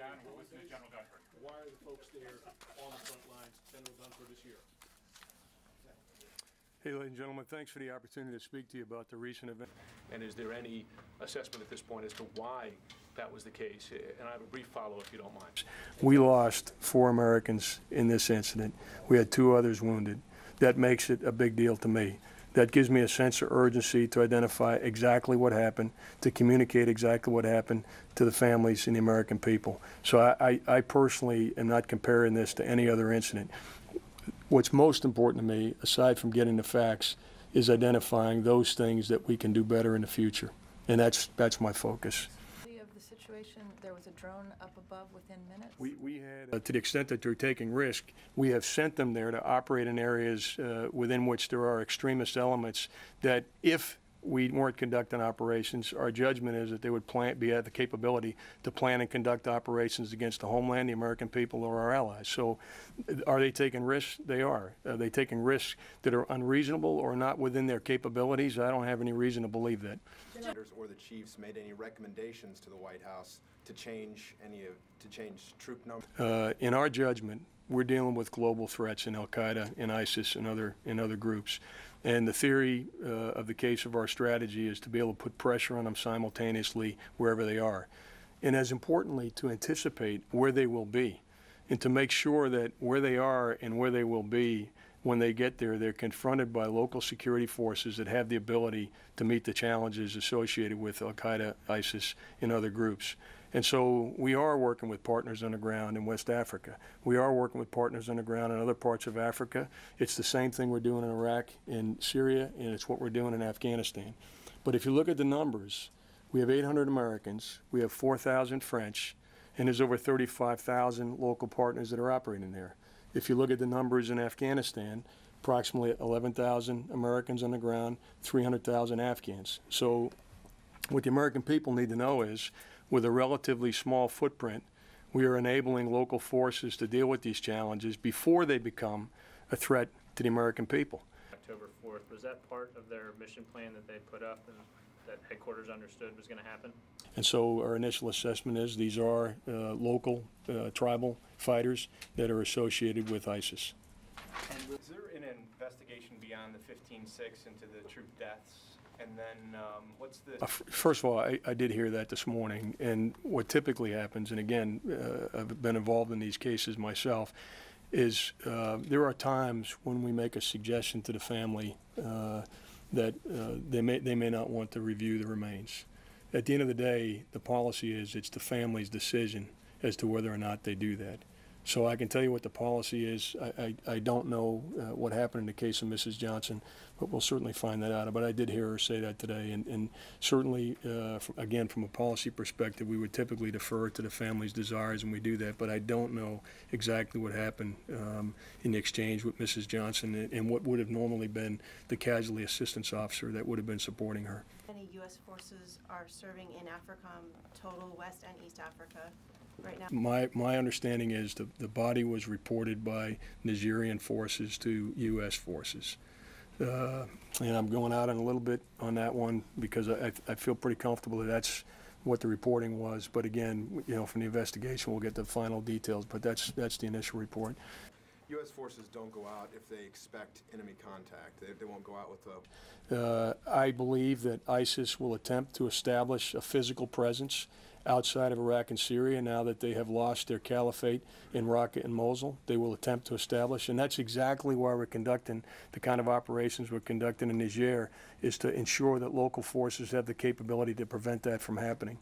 down. We'll listen to General Dunford. Why are the folks there on the front lines, General Dunford is here? Hey, ladies and gentlemen, thanks for the opportunity to speak to you about the recent event. And is there any assessment at this point as to why that was the case? And I have a brief follow if you don't mind. We lost 4 Americans in this incident. We had 2 others wounded. That makes it a big deal to me. That gives me a sense of urgency to identify exactly what happened, to communicate exactly what happened to the families and the American people. So I personally am not comparing this to any other incident. What's most important to me, aside from getting the facts, is identifying those things that we can do better in the future. And that's my focus. Of the situation, there was a drone up above within minutes? We had, to the extent that they're taking risk, we have sent them there to operate in areas within which there are extremist elements that if we weren't conducting operations, our judgment is that they would have the capability to plan and conduct operations against the homeland, the American people, or our allies. So are they taking risks? They are. Are they taking risks that are unreasonable or not within their capabilities? I don't have any reason to believe that. Or the chiefs made any recommendations to the White House to change troop numbers? In our judgment, we're dealing with global threats in Al-Qaeda and ISIS and other groups. And the theory of the case of our strategy is to be able to put pressure on them simultaneously wherever they are. And as importantly, to anticipate where they will be and to make sure that where they are and where they will be when they get there, they're confronted by local security forces that have the ability to meet the challenges associated with Al-Qaeda, ISIS, and other groups. And so we are working with partners on the ground in West Africa. We are working with partners on the ground in other parts of Africa. It's the same thing we're doing in Iraq and Syria, and it's what we're doing in Afghanistan. But if you look at the numbers, we have 800 Americans, we have 4,000 French, and there's over 35,000 local partners that are operating there. If you look at the numbers in Afghanistan, approximately 11,000 Americans on the ground, 300,000 Afghans. So what the American people need to know is, with a relatively small footprint, we are enabling local forces to deal with these challenges before they become a threat to the American people. October 4th, was that part of their mission plan that they put up and that headquarters understood was going to happen? And so our initial assessment is these are local tribal fighters that are associated with ISIS. And was there an investigation beyond the 15-6 into the troop deaths? And then what's the... First of all, I did hear that this morning. And what typically happens, and again, I've been involved in these cases myself, is there are times when we make a suggestion to the family that they may not want to review the remains. At the end of the day, the policy is it's the family's decision as to whether or not they do that. So I can tell you what the policy is. I don't know what happened in the case of Mrs. Johnson, but we'll certainly find that out. But I did hear her say that today, and certainly, again, from a policy perspective, we would typically defer to the family's desires, and we do that. But I don't know exactly what happened in the exchange with Mrs. Johnson and what would have normally been the casualty assistance officer that would have been supporting her. Many U.S. forces are serving in AFRICOM, total West and East Africa. Right now. My understanding is the body was reported by Nigerian forces to U.S. forces. And I'm going out on a little bit on that one because I feel pretty comfortable that that's what the reporting was. But again, you know, from the investigation, we'll get the final details. But that's the initial report. U.S. forces don't go out if they expect enemy contact. They won't go out with the... I believe that ISIS will attempt to establish a physical presence outside of Iraq and Syria now that they have lost their caliphate in Raqqa and Mosul. They will attempt to establish, and that's exactly why we're conducting the kind of operations we're conducting in Niger, is to ensure that local forces have the capability to prevent that from happening.